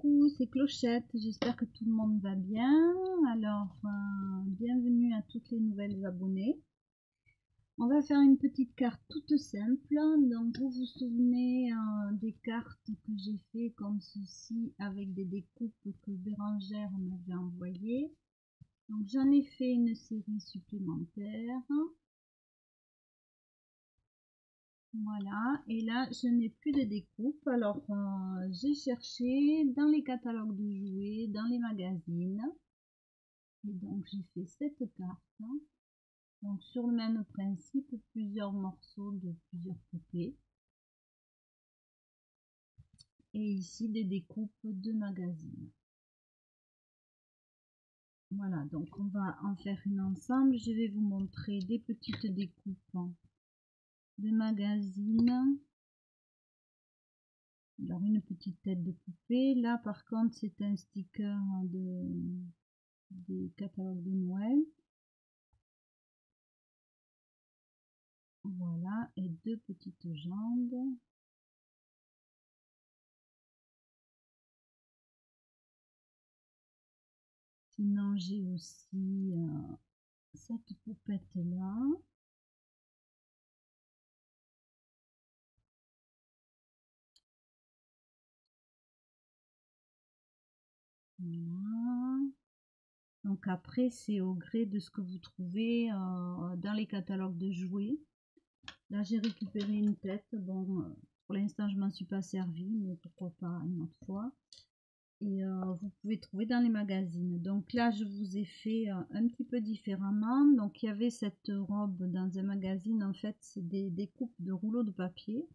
Coucou, c'est Clochette, j'espère que tout le monde va bien. Alors, bienvenue à toutes les nouvelles abonnées. On va faire une petite carte toute simple. Donc, vous vous souvenez des cartes que j'ai fait comme ceci avec des découpes que Bérangère m'avait envoyées. Donc, j'en ai fait une série supplémentaire. Voilà, et là je n'ai plus de découpe. Alors j'ai cherché dans les catalogues de jouets, dans les magazines, et donc j'ai fait cette carte. Donc sur le même principe, plusieurs morceaux de plusieurs poupées. Et ici des découpes de magazines. Voilà, donc on va en faire une ensemble. Je vais vous montrer des petites découpes de magazines. Alors une petite tête de poupée. Là par contre c'est un sticker des catalogues de Noël. Voilà, et deux petites jambes. Sinon j'ai aussi cette poupette là. Voilà. Donc après c'est au gré de ce que vous trouvez dans les catalogues de jouets. Là j'ai récupéré une tête. Bon, pour l'instant je m'en suis pas servi, mais pourquoi pas une autre fois. Et vous pouvez trouver dans les magazines. Donc là je vous ai fait un petit peu différemment. Donc il y avait cette robe dans un magazine, en fait c'est des découpes de rouleaux de papier.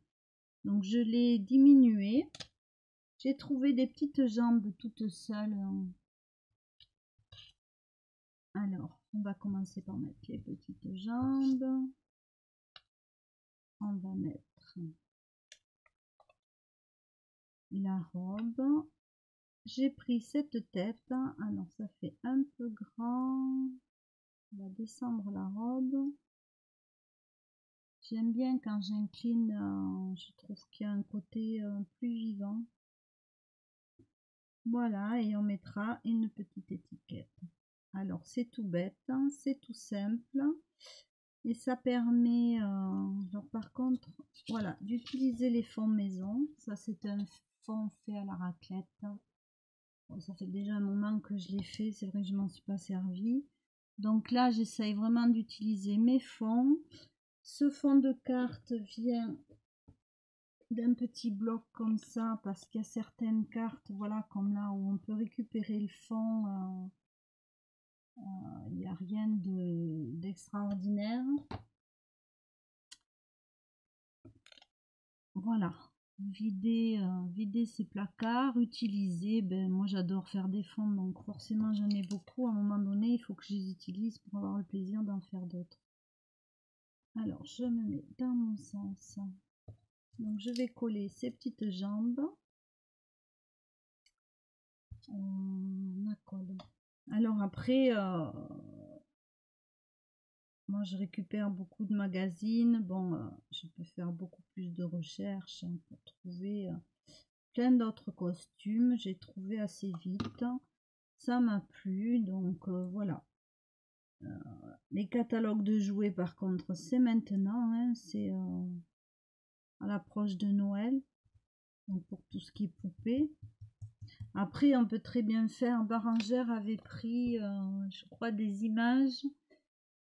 Donc je l'ai diminué. J'ai trouvé des petites jambes toutes seules. Alors on va commencer par mettre les petites jambes. On va mettre la robe. J'ai pris cette tête. Alors ça fait un peu grand. On va descendre la robe. J'aime bien quand j'incline, je trouve qu'il y a un côté plus vivant. Voilà, et on mettra une petite étiquette. Alors c'est tout bête, hein, c'est tout simple. Et ça permet, alors par contre, voilà, d'utiliser les fonds maison. Ça c'est un fond fait à la raclette. Bon, ça fait déjà un moment que je l'ai fait, c'est vrai que je m'en suis pas servi. Donc là j'essaye vraiment d'utiliser mes fonds. Ce fond de carte vient d'un petit bloc comme ça parce qu'il y a certaines cartes, voilà, comme là où on peut récupérer le fond. Il n'y a rien d'extraordinaire. Voilà, vider ses placards, utiliser, ben moi j'adore faire des fonds, donc forcément j'en ai beaucoup. À un moment donné il faut que je les utilise pour avoir le plaisir d'en faire d'autres. Alors je me mets dans mon sens, donc je vais coller ces petites jambes. On colle. Alors après moi je récupère beaucoup de magazines. Bon, je peux faire beaucoup plus de recherches pour trouver plein d'autres costumes. J'ai trouvé assez vite, ça m'a plu, donc voilà. Les catalogues de jouets par contre c'est maintenant, hein, c'est à l'approche de Noël, donc pour tout ce qui est poupée. Après on peut très bien faire, Bérangère avait pris je crois des images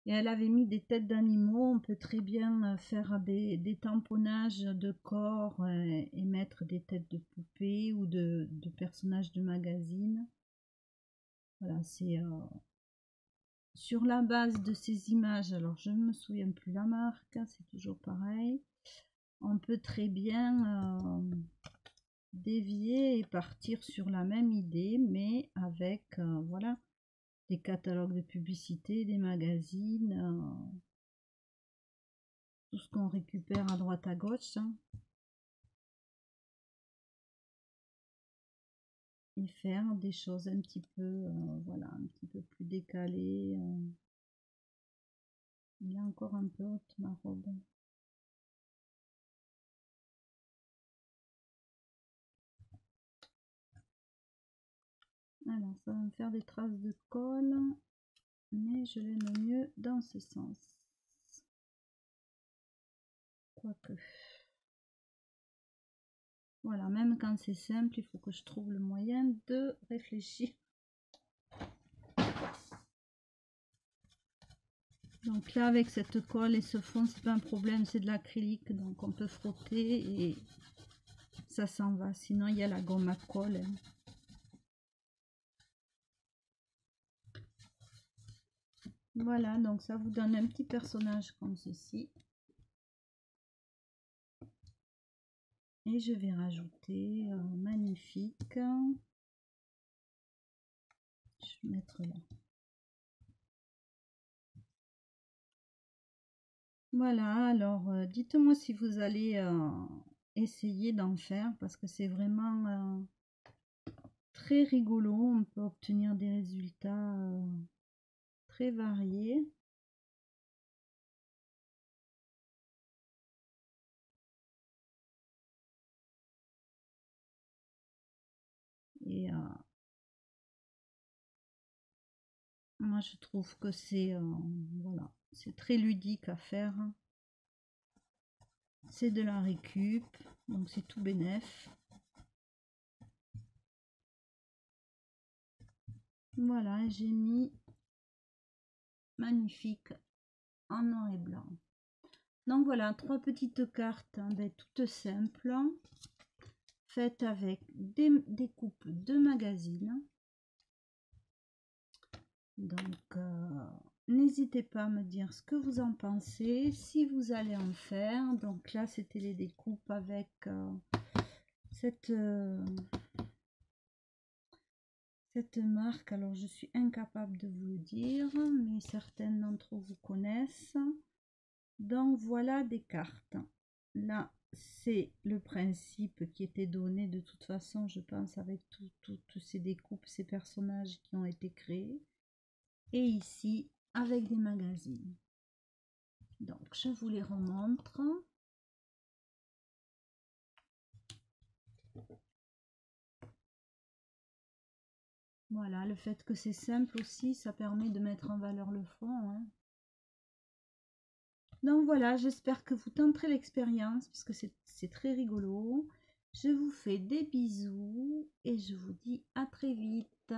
et elle avait mis des têtes d'animaux. On peut très bien faire des tamponnages de corps et mettre des têtes de poupées ou de personnages de magazine. Voilà, c'est sur la base de ces images. Alors je ne me souviens plus la marque, c'est toujours pareil. On peut très bien dévier et partir sur la même idée, mais avec voilà, des catalogues de publicité, des magazines, tout ce qu'on récupère à droite à gauche, hein, et faire des choses un petit peu voilà, un petit peu plus décalées. Il est encore un peu haute ma robe. Alors, ça va me faire des traces de colle, mais je l'aime mieux dans ce sens. Quoique. Voilà, même quand c'est simple, il faut que je trouve le moyen de réfléchir. Donc là, avec cette colle et ce fond, c'est pas un problème, c'est de l'acrylique, donc on peut frotter et ça s'en va. Sinon, il y a la gomme à colle. Voilà, donc ça vous donne un petit personnage comme ceci. Et je vais rajouter magnifique. Je vais mettre là. Voilà, alors dites-moi si vous allez essayer d'en faire parce que c'est vraiment très rigolo. On peut obtenir des résultats très variés. Et moi je trouve que c'est voilà, c'est très ludique à faire. C'est de la récup, donc c'est tout bénef. Voilà, j'ai mis magnifique en noir et blanc. Donc voilà, 3 petites cartes toutes simples, faites avec des découpes de magazines. Donc n'hésitez pas à me dire ce que vous en pensez, si vous allez en faire. Donc là c'était les découpes avec cette marque. Alors je suis incapable de vous le dire, mais certaines d'entre vous connaissent. Donc voilà des cartes. Là c'est le principe qui était donné de toute façon, je pense, avec toutes ces découpes, ces personnages qui ont été créés. Et ici avec des magazines. Donc je vous les remontre. Voilà, le fait que c'est simple aussi, ça permet de mettre en valeur le fond, hein. Donc voilà, j'espère que vous tenterez l'expérience parce que c'est très rigolo. Je vous fais des bisous et je vous dis à très vite.